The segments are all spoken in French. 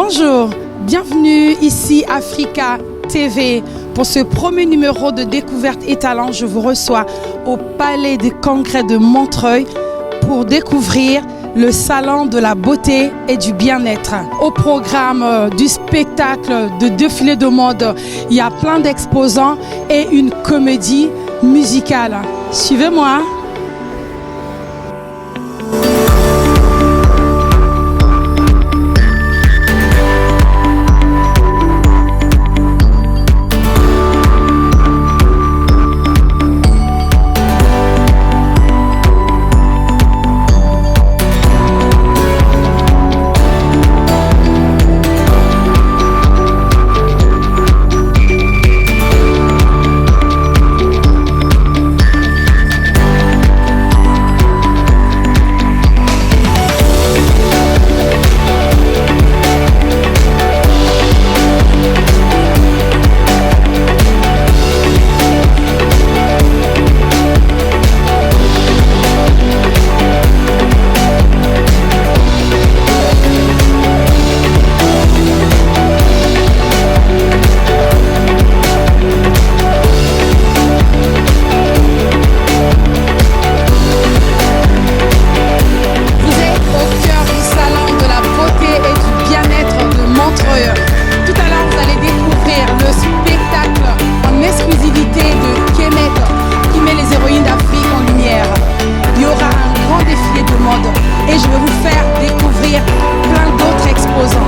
Bonjour, bienvenue ici Africa TV. Pour ce premier numéro de Découverte et Talent, je vous reçois au Palais des Congrès de Montreuil pour découvrir le salon de la beauté et du bien-être. Au programme du spectacle de défilé de mode, il y a plein d'exposants et une comédie musicale. Suivez-moi. Et je vais vous faire découvrir plein d'autres exposants.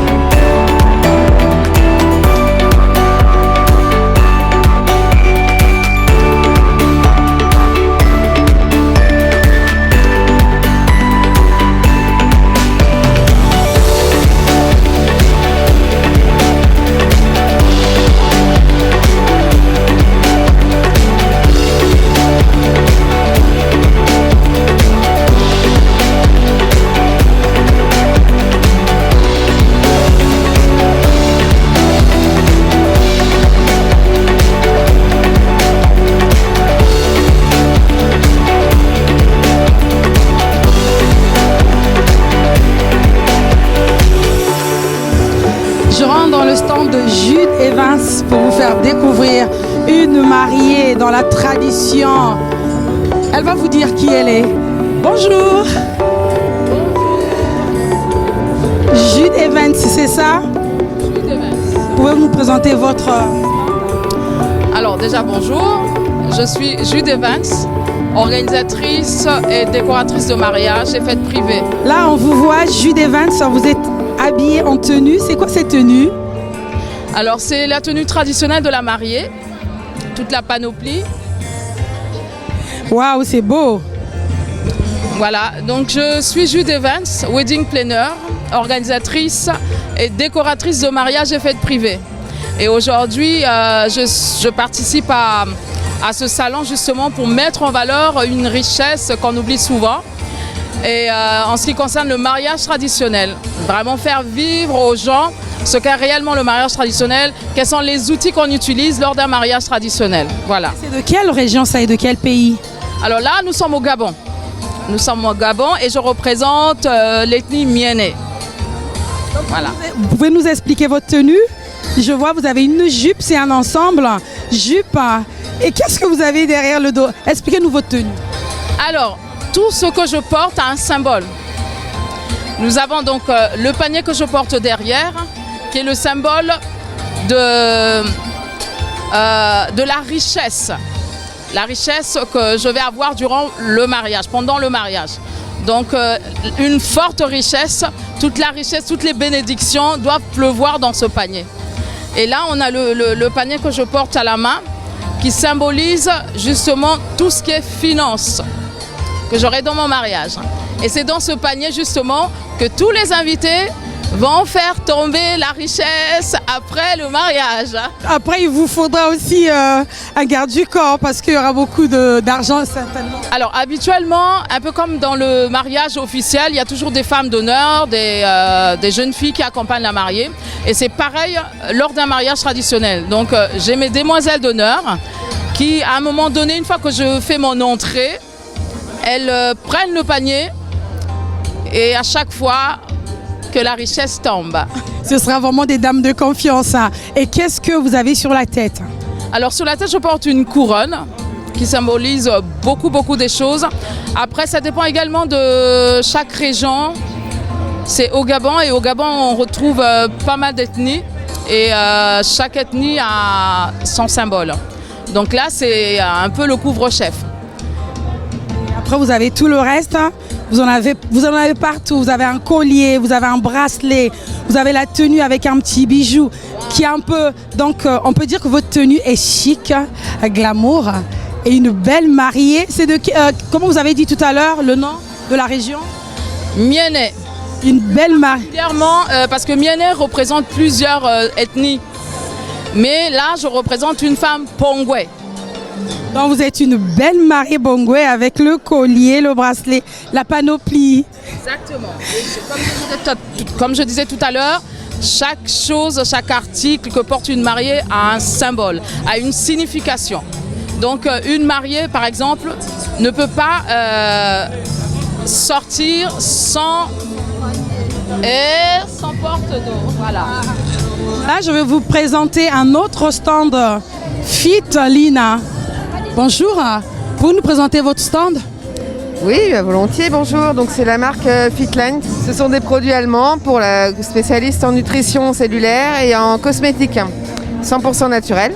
Je rentre dans le stand de Jude Evans pour vous faire découvrir une mariée dans la tradition. Elle va vous dire qui elle est. Bonjour. Jude Evans, c'est ça? Jude Evans. Pouvez-vous nous présenter votre... Alors déjà bonjour, je suis Jude Evans, organisatrice et décoratrice de mariage et fêtes privées. Là, on vous voit, Jude Evans, vous êtes habillée en tenue. C'est quoi cette tenue? Alors c'est la tenue traditionnelle de la mariée, toute la panoplie. Waouh, c'est beau. Voilà, donc je suis Jude Evans, wedding planner, organisatrice et décoratrice de mariage et fêtes privées. Et aujourd'hui, je participe à ce salon justement pour mettre en valeur une richesse qu'on oublie souvent. Et en ce qui concerne le mariage traditionnel, vraiment faire vivre aux gens ce qu'est réellement le mariage traditionnel, quels sont les outils qu'on utilise lors d'un mariage traditionnel. Voilà. C'est de quelle région ça et de quel pays? Alors là, nous sommes au Gabon. Nous sommes au Gabon et je représente l'ethnie Mienné. Voilà. Vous pouvez nous expliquer votre tenue? Je vois, vous avez une jupe, c'est un ensemble. Jupe. Et qu'est-ce que vous avez derrière le dos? Expliquez-nous votre tenue. Alors, tout ce que je porte a un symbole. Nous avons donc le panier que je porte derrière, qui est le symbole de la richesse. La richesse que je vais avoir durant le mariage, pendant le mariage. Donc une forte richesse, toute la richesse, toutes les bénédictions doivent pleuvoir dans ce panier. Et là, on a le panier que je porte à la main, qui symbolise justement tout ce qui est finance que j'aurai dans mon mariage. Et c'est dans ce panier justement que tous les invités vont faire tomber la richesse après le mariage. Après, il vous faudra aussi un garde du corps parce qu'il y aura beaucoup d'argent certainement. Alors habituellement, un peu comme dans le mariage officiel, il y a toujours des femmes d'honneur, des jeunes filles qui accompagnent la mariée. Et c'est pareil lors d'un mariage traditionnel. Donc j'ai mes demoiselles d'honneur qui, à un moment donné, une fois que je fais mon entrée, elles prennent le panier et à chaque fois que la richesse tombe. Ce sera vraiment des dames de confiance. Hein. Et qu'est-ce que vous avez sur la tête? Alors sur la tête, je porte une couronne qui symbolise beaucoup des choses. Après, ça dépend également de chaque région. C'est au Gabon et au Gabon, on retrouve pas mal d'ethnies et chaque ethnie a son symbole. Donc là, c'est un peu le couvre-chef. Après, vous avez tout le reste. Hein. Vous en avez partout. Vous avez un collier, vous avez un bracelet, vous avez la tenue avec un petit bijou qui est un peu... Donc, on peut dire que votre tenue est chic, glamour et une belle mariée. C'est de... comment vous avez dit tout à l'heure, le nom de la région? Miene. Une belle mariée. Clairement, parce que Miene représente plusieurs ethnies. Mais là, je représente une femme Pongwe. Donc vous êtes une belle mariée Bongwe avec le collier, le bracelet, la panoplie. Exactement. Comme je disais tout à l'heure, chaque chose, chaque article que porte une mariée a un symbole, a une signification. Donc une mariée, par exemple, ne peut pas sortir sans porte-d'eau. Voilà. Là, je vais vous présenter un autre stand Fit Lina. Bonjour, pouvez-vous nous présenter votre stand? Oui, volontiers, bonjour. Donc c'est la marque Fitline. Ce sont des produits allemands pour la spécialiste en nutrition cellulaire et en cosmétique. 100% naturel,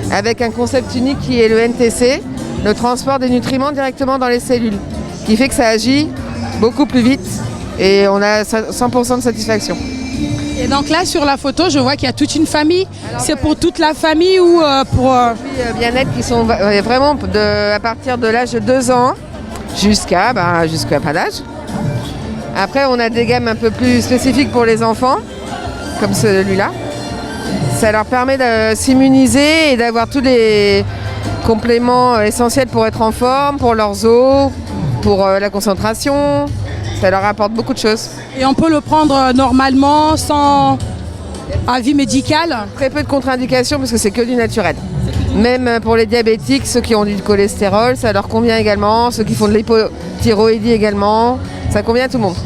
avec un concept unique qui est le NTC, le transport des nutriments directement dans les cellules, qui fait que ça agit beaucoup plus vite et on a 100% de satisfaction. Et donc là, sur la photo, je vois qu'il y a toute une famille. C'est pour toute la famille ou pour... Bien-être qui sont vraiment à partir de l'âge de 2 ans jusqu'à pas d'âge. Après, on a des gammes un peu plus spécifiques pour les enfants, comme celui-là. Ça leur permet de s'immuniser et d'avoir tous les compléments essentiels pour être en forme, pour leurs os, pour la concentration. Ça leur apporte beaucoup de choses. Et on peut le prendre normalement, sans avis médical? Très peu de contre-indications parce que c'est que du naturel. Même pour les diabétiques, ceux qui ont du cholestérol, ça leur convient également. Ceux qui font de l'hypothyroïdie également, ça convient à tout le monde.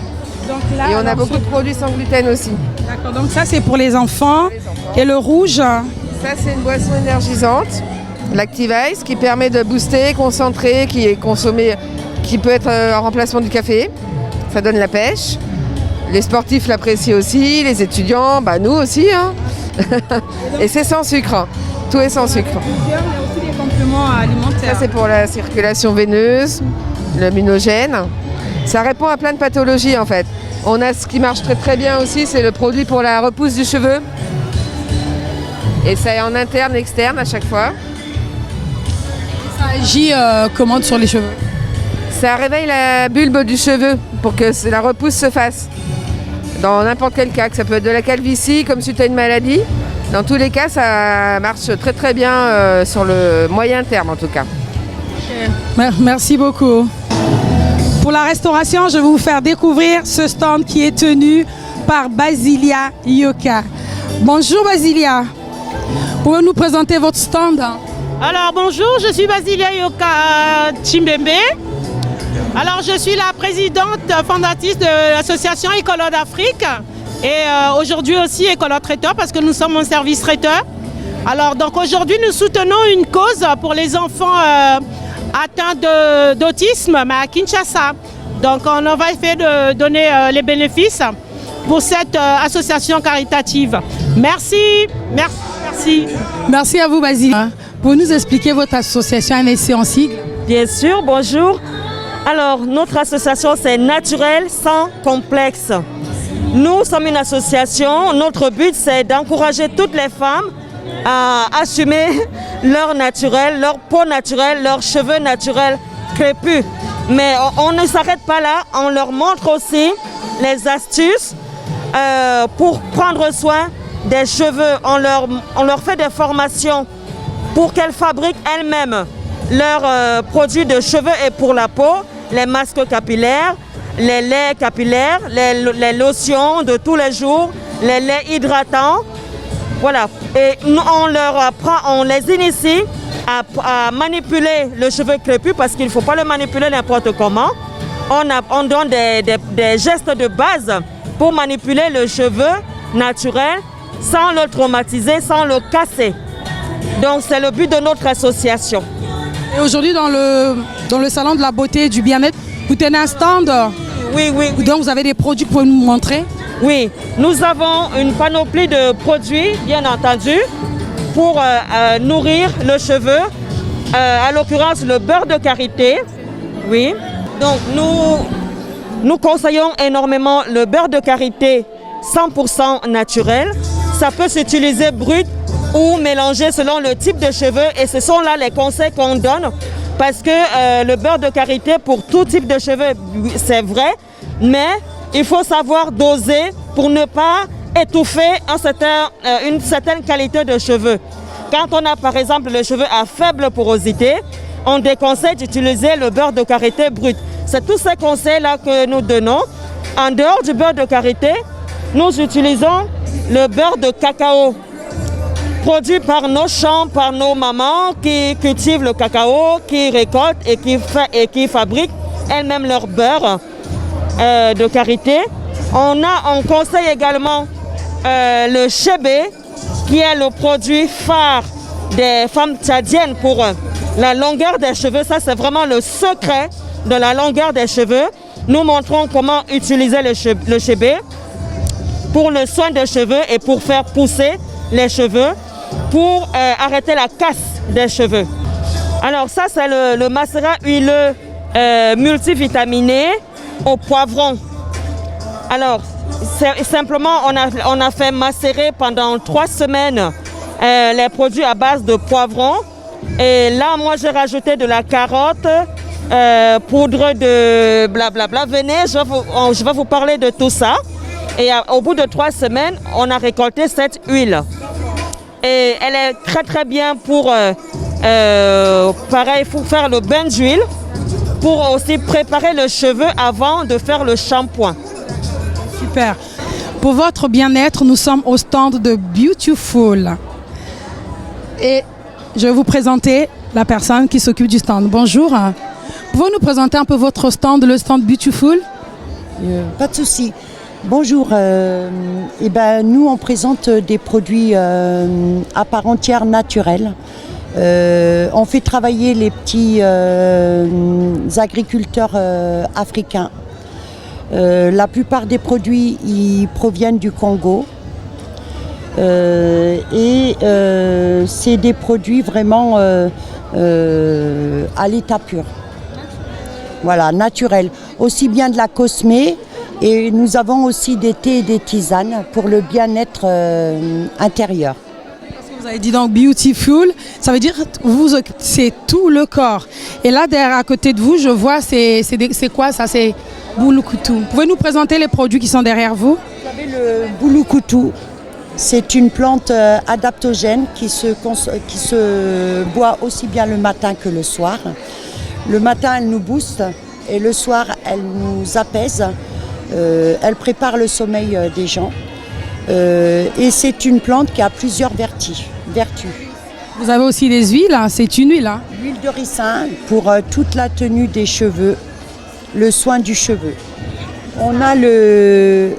Donc là, et on a beaucoup de produits sans gluten aussi. D'accord, donc ça c'est pour les enfants. Et le rouge? Ça c'est une boisson énergisante, l'Active Ice, qui permet de booster, concentrer, qui est consommé, qui peut être en remplacement du café. Ça donne la pêche. Les sportifs l'apprécient aussi, les étudiants, nous aussi. Hein. Et c'est sans sucre. Hein. Tout est sans sucre. Il y a aussi des compléments alimentaires. Ça c'est pour la circulation veineuse, l'immunogène. Ça répond à plein de pathologies en fait. On a ce qui marche très bien aussi, c'est le produit pour la repousse du cheveu. Et ça est en interne, externe à chaque fois. Ça agit comment sur les cheveux? Ça réveille la bulbe du cheveu pour que la repousse se fasse. Dans n'importe quel cas, que ça peut être de la calvitie, comme si tu as une maladie. Dans tous les cas, ça marche très bien sur le moyen terme en tout cas. Okay. Merci beaucoup. Pour la restauration, je vais vous faire découvrir ce stand qui est tenu par Basilia Yoka. Bonjour Basilia, pouvez-vous nous présenter votre stand? Alors bonjour, je suis Basilia Yoka Chimbembe. Alors je suis la présidente fondatrice de l'association Écolo d'Afrique et aujourd'hui aussi Écolo Traiteur parce que nous sommes un service traiteur. Alors donc aujourd'hui nous soutenons une cause pour les enfants atteints d'autisme mais à Kinshasa. Donc on va essayer de donner les bénéfices pour cette association caritative. Merci, merci, merci. Merci à vous Basilia. Pour nous expliquer votre association NSC en sigle? Bien sûr, bonjour. Alors, notre association, c'est Naturel sans complexe. Nous sommes une association, notre but, c'est d'encourager toutes les femmes à assumer leur naturel, leur peau naturelle, leurs cheveux naturels crépus. Mais on ne s'arrête pas là, on leur montre aussi les astuces pour prendre soin des cheveux. On leur fait des formations pour qu'elles fabriquent elles-mêmes leurs produits de cheveux et pour la peau, les masques capillaires, les laits capillaires, les lotions de tous les jours, les laits hydratants. Voilà. Et nous, on leur apprend, on les initie à manipuler le cheveu crépus parce qu'il ne faut pas le manipuler n'importe comment. On donne des gestes de base pour manipuler le cheveu naturel sans le traumatiser, sans le casser. Donc c'est le but de notre association. Et aujourd'hui, dans le salon de la beauté et du bien-être, vous tenez un stand. Oui. Donc vous avez des produits que vous pouvez nous montrer? Oui, nous avons une panoplie de produits, bien entendu, pour nourrir le cheveu. À l'occurrence, le beurre de karité. Oui. Donc nous conseillons énormément le beurre de karité 100% naturel. Ça peut s'utiliser brut ou mélangé selon le type de cheveux. Et ce sont là les conseils qu'on donne. Parce que le beurre de karité, pour tout type de cheveux, c'est vrai. Mais il faut savoir doser pour ne pas étouffer une certaine qualité de cheveux. Quand on a par exemple le cheveu à faible porosité, on déconseille d'utiliser le beurre de karité brut. C'est tous ces conseils-là que nous donnons. En dehors du beurre de karité, nous utilisons le beurre de cacao, produit par nos champs, par nos mamans qui cultivent le cacao, qui récoltent et qui fabriquent elles-mêmes leur beurre de karité. On conseille également le chébé, qui est le produit phare des femmes tchadiennes pour la longueur des cheveux. Ça, c'est vraiment le secret de la longueur des cheveux. Nous montrons comment utiliser le chébé pour le soin des cheveux et pour faire pousser les cheveux, pour arrêter la casse des cheveux. Alors ça, c'est le macérat huileux multivitaminé au poivron. Alors, simplement, on a fait macérer pendant 3 semaines les produits à base de poivron. Et là, moi, j'ai rajouté de la carotte, poudre de blablabla. Venez, je vais vous parler de tout ça. Et au bout de 3 semaines, on a récolté cette huile. Et elle est très très bien pour, pareil, pour faire le bain d'huile, pour aussi préparer le cheveu avant de faire le shampoing. Super. Pour votre bien-être, nous sommes au stand de Beautiful. Et je vais vous présenter la personne qui s'occupe du stand. Bonjour. Pouvez-vous nous présenter un peu votre stand, le stand Beautiful? Pas de souci. Bonjour. Nous, on présente des produits à part entière naturels. On fait travailler les petits agriculteurs africains. La plupart des produits ils proviennent du Congo et c'est des produits vraiment à l'état pur. Voilà, naturel. Aussi bien de la cosmé et nous avons aussi des thés et des tisanes pour le bien-être intérieur. Vous avez dit donc Beautiful, ça veut dire c'est tout le corps. Et là, derrière, à côté de vous, je vois, c'est quoi ça? C'est Boulou-Koutou. Pouvez nous présenter les produits qui sont derrière vous? Vous avez le Boulou-Koutou. C'est une plante adaptogène qui se boit aussi bien le matin que le soir. Le matin, elle nous booste et le soir, elle nous apaise. Elle prépare le sommeil des gens. Et c'est une plante qui a plusieurs vertus. Vous avez aussi des huiles, hein? C'est une huile. Hein? L'huile de ricin pour toute la tenue des cheveux, le soin du cheveu. On a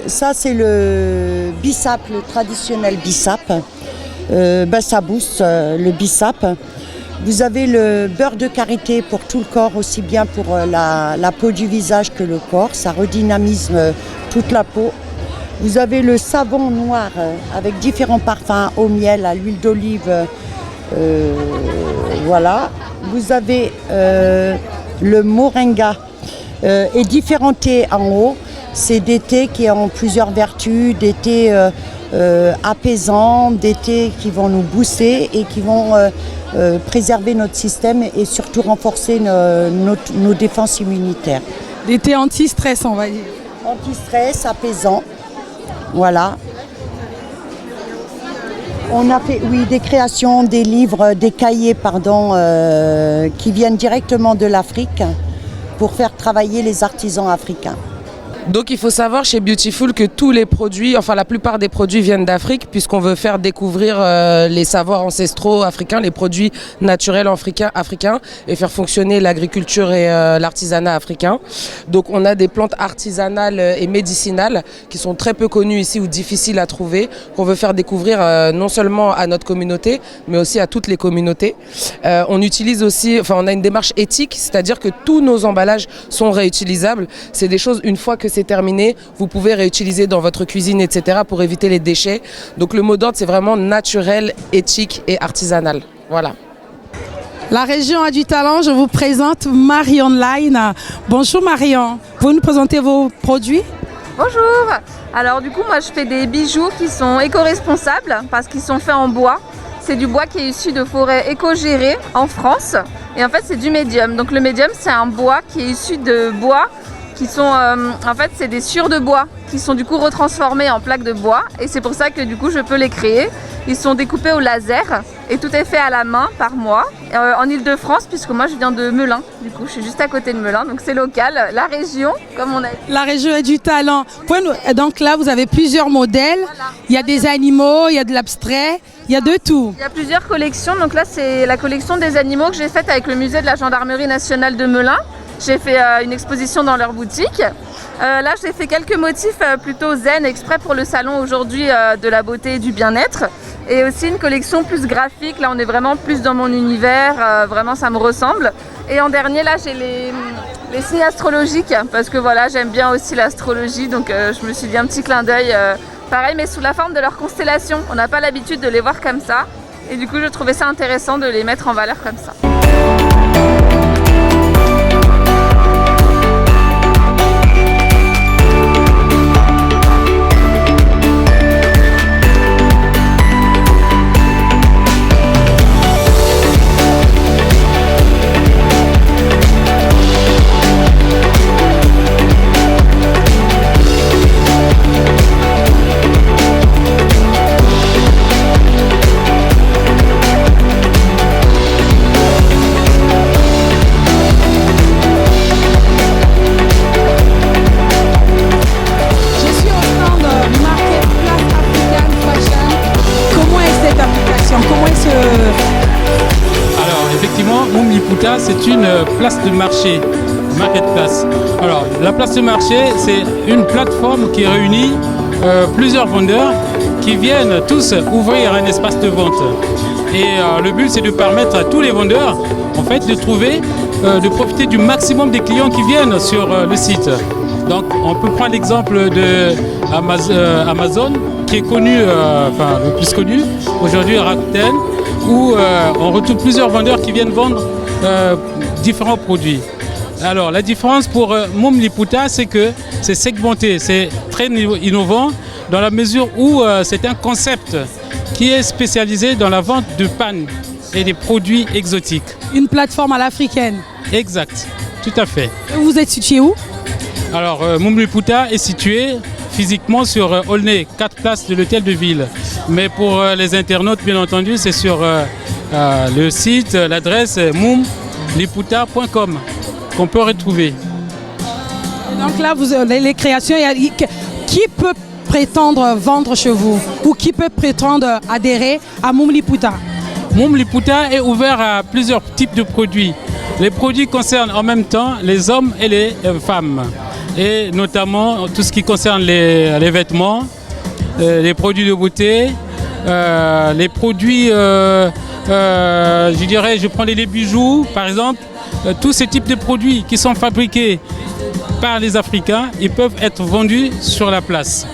ça c'est le bissap, le traditionnel bissap. Ça booste le bissap. Vous avez le beurre de karité pour tout le corps, aussi bien pour la peau du visage que le corps. Ça redynamise toute la peau. Vous avez le savon noir avec différents parfums, au miel, à l'huile d'olive. Voilà. Vous avez le moringa et différents thés en haut. C'est des thés qui ont plusieurs vertus, des thés apaisants, des thés qui vont nous booster et qui vont préserver notre système et surtout renforcer nos défenses immunitaires. Des thés anti-stress, on va dire. Anti-stress, apaisant. Voilà. On a fait des créations, des livres, des cahiers qui viennent directement de l'Afrique pour faire travailler les artisans africains. Donc il faut savoir chez Beautiful que tous les produits, enfin la plupart des produits viennent d'Afrique puisqu'on veut faire découvrir les savoirs ancestraux africains, les produits naturels africains et faire fonctionner l'agriculture et l'artisanat africain. Donc on a des plantes artisanales et médicinales qui sont très peu connues ici ou difficiles à trouver, qu'on veut faire découvrir non seulement à notre communauté mais aussi à toutes les communautés. On utilise aussi, on a une démarche éthique, c'est-à-dire que tous nos emballages sont réutilisables. C'est des choses, une fois que c'est terminé, vous pouvez réutiliser dans votre cuisine, etc. pour éviter les déchets. Donc le mot d'ordre, c'est vraiment naturel, éthique et artisanal. Voilà. La région a du talent, je vous présente Marion Line. Bonjour Marion, vous nous présentez vos produits? Bonjour. Alors du coup, moi je fais des bijoux qui sont éco-responsables parce qu'ils sont faits en bois. C'est du bois qui est issu de forêts éco-gérées en France. Et en fait, c'est du médium. Donc le médium, c'est un bois qui est issu de bois qui sont, en fait, c'est des sciures de bois qui sont du coup retransformées en plaques de bois. Et c'est pour ça que du coup, je peux les créer. Ils sont découpés au laser et tout est fait à la main par moi en Ile-de-France, puisque moi je viens de Melun. Du coup, je suis juste à côté de Melun, donc c'est local, la région, comme on a dit. La région a du talent. Donc là, vous avez plusieurs modèles. Voilà. Il y a des animaux, il y a de l'abstrait, il y a de tout. Il y a plusieurs collections. Donc là, c'est la collection des animaux que j'ai faite avec le musée de la Gendarmerie nationale de Melun. J'ai fait une exposition dans leur boutique. Là, j'ai fait quelques motifs plutôt zen, exprès pour le salon aujourd'hui de la beauté et du bien-être. Et aussi une collection plus graphique. Là, on est vraiment plus dans mon univers. Vraiment, ça me ressemble. Et en dernier, là, j'ai les signes astrologiques. Parce que voilà, j'aime bien aussi l'astrologie. Donc, je me suis dit un petit clin d'œil. Pareil, mais sous la forme de leur constellation. On n'a pas l'habitude de les voir comme ça. Et du coup, je trouvais ça intéressant de les mettre en valeur comme ça. C'est une place de marché, marketplace. Alors, la place de marché, c'est une plateforme qui réunit plusieurs vendeurs qui viennent tous ouvrir un espace de vente. Et le but, c'est de permettre à tous les vendeurs, en fait, de trouver, de profiter du maximum des clients qui viennent sur le site. Donc, on peut prendre l'exemple de Amazon, qui est connu, le plus connu aujourd'hui, Rakuten, où on retrouve plusieurs vendeurs qui viennent vendre différents produits. Alors la différence pour Moum Lipouta, c'est que c'est segmenté, c'est très innovant dans la mesure où c'est un concept qui est spécialisé dans la vente de pannes et des produits exotiques. Une plateforme à l'africaine. Exact, tout à fait. Vous êtes situé où? Alors Moum Lipouta est situé physiquement sur Aulnay, 4 places de l'hôtel de ville. Mais pour les internautes, bien entendu, c'est sur le site, l'adresse moumlipouta.com qu'on peut retrouver. Donc là, vous avez les créations. Qui peut prétendre vendre chez vous ou qui peut prétendre adhérer à Moum Lipouta? Moum Lipouta est ouvert à plusieurs types de produits. Les produits concernent en même temps les hommes et les femmes. Et notamment tout ce qui concerne les vêtements, les produits de beauté, les produits, je dirais, je prends les bijoux par exemple, tous ces types de produits qui sont fabriqués par les Africains, ils peuvent être vendus sur la place.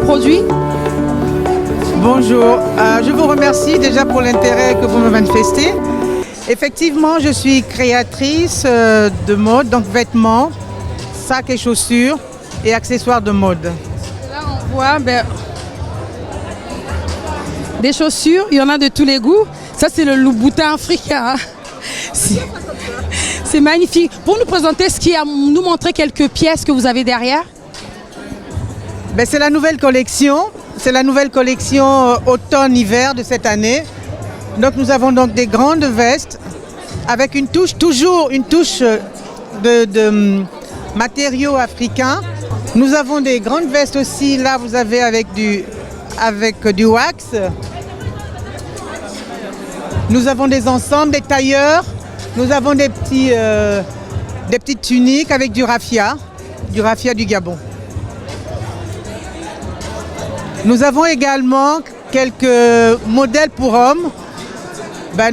produits? Bonjour, je vous remercie déjà pour l'intérêt que vous me manifestez. Effectivement, je suis créatrice de mode, donc vêtements, sacs et chaussures et accessoires de mode. Là, on voit des chaussures, il y en a de tous les goûts. Ça, c'est le Louboutin africain. C'est magnifique. Pour nous présenter nous montrer quelques pièces que vous avez derrière. C'est la nouvelle collection. C'est la nouvelle collection automne-hiver de cette année. Donc nous avons donc des grandes vestes avec une touche, toujours une touche de matériaux africains. Nous avons des grandes vestes aussi. Là, vous avez avec du wax. Nous avons des ensembles, des tailleurs. Nous avons des petites tuniques avec du raffia du Gabon. Nous avons également quelques modèles pour hommes.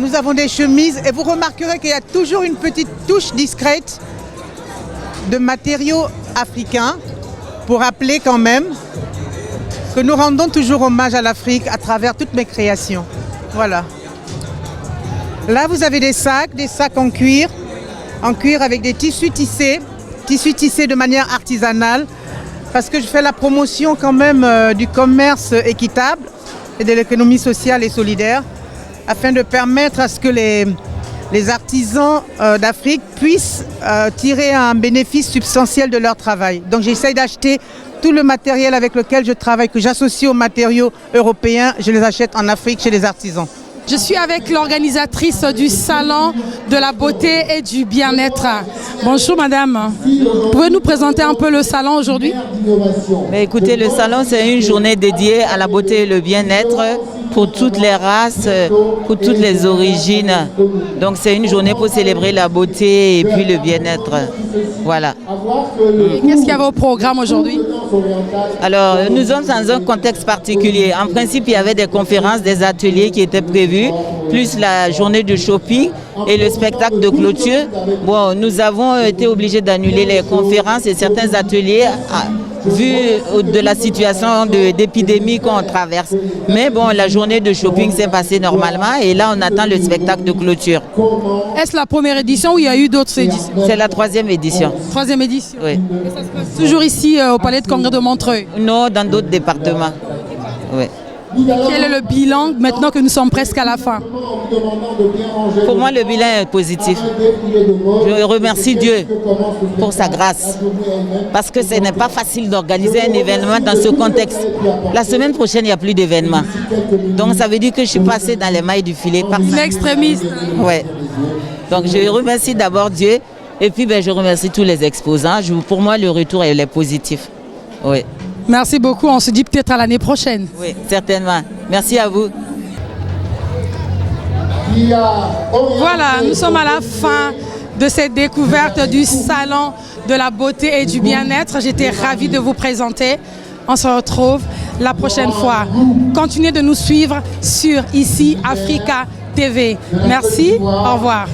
Nous avons des chemises et vous remarquerez qu'il y a toujours une petite touche discrète de matériaux africains pour rappeler quand même que nous rendons toujours hommage à l'Afrique à travers toutes mes créations. Voilà. Là, vous avez des sacs en cuir avec des tissus tissés de manière artisanale, parce que je fais la promotion quand même du commerce équitable et de l'économie sociale et solidaire, afin de permettre à ce que les artisans d'Afrique puissent tirer un bénéfice substantiel de leur travail. Donc j'essaye d'acheter tout le matériel avec lequel je travaille, que j'associe aux matériaux européens, je les achète en Afrique chez les artisans. Je suis avec l'organisatrice du salon de la beauté et du bien-être. Bonjour madame. Pouvez-vous nous présenter un peu le salon aujourd'hui? Écoutez, le salon c'est une journée dédiée à la beauté et le bien-être pour toutes les races, pour toutes les origines. Donc c'est une journée pour célébrer la beauté et puis le bien-être. Voilà. Qu'est-ce qu'il y avait au programme aujourd'hui? Alors, nous sommes dans un contexte particulier. En principe, il y avait des conférences, des ateliers qui étaient prévus, plus la journée de shopping et le spectacle de clôture. Bon, nous avons été obligés d'annuler les conférences et certains ateliers vu de la situation d'épidémie qu'on traverse. Mais bon, la journée de shopping s'est passée normalement et là, on attend le spectacle de clôture. Est-ce la première édition ou il y a eu d'autres éditions? C'est la 3e édition. 3e édition? Oui. Et ça se passe toujours ici au Palais de Congrès de Montreuil? Non, dans d'autres départements. Oui. Quel est le bilan maintenant que nous sommes presque à la fin? Pour moi, le bilan est positif. Je remercie Dieu pour sa grâce. Parce que ce n'est pas facile d'organiser un événement dans ce contexte. La semaine prochaine, il n'y a plus d'événement. Donc ça veut dire que je suis passée dans les mailles du filet. L'extrémiste. Oui. Donc je remercie d'abord Dieu et puis je remercie tous les exposants. Pour moi, le retour est positif. Oui. Merci beaucoup, on se dit peut-être à l'année prochaine. Oui, certainement. Merci à vous. Voilà, nous sommes à la fin de cette découverte du salon de la beauté et du bien-être. J'étais ravie de vous présenter. On se retrouve la prochaine fois. Continuez de nous suivre sur ICI Africa TV. Merci, au revoir.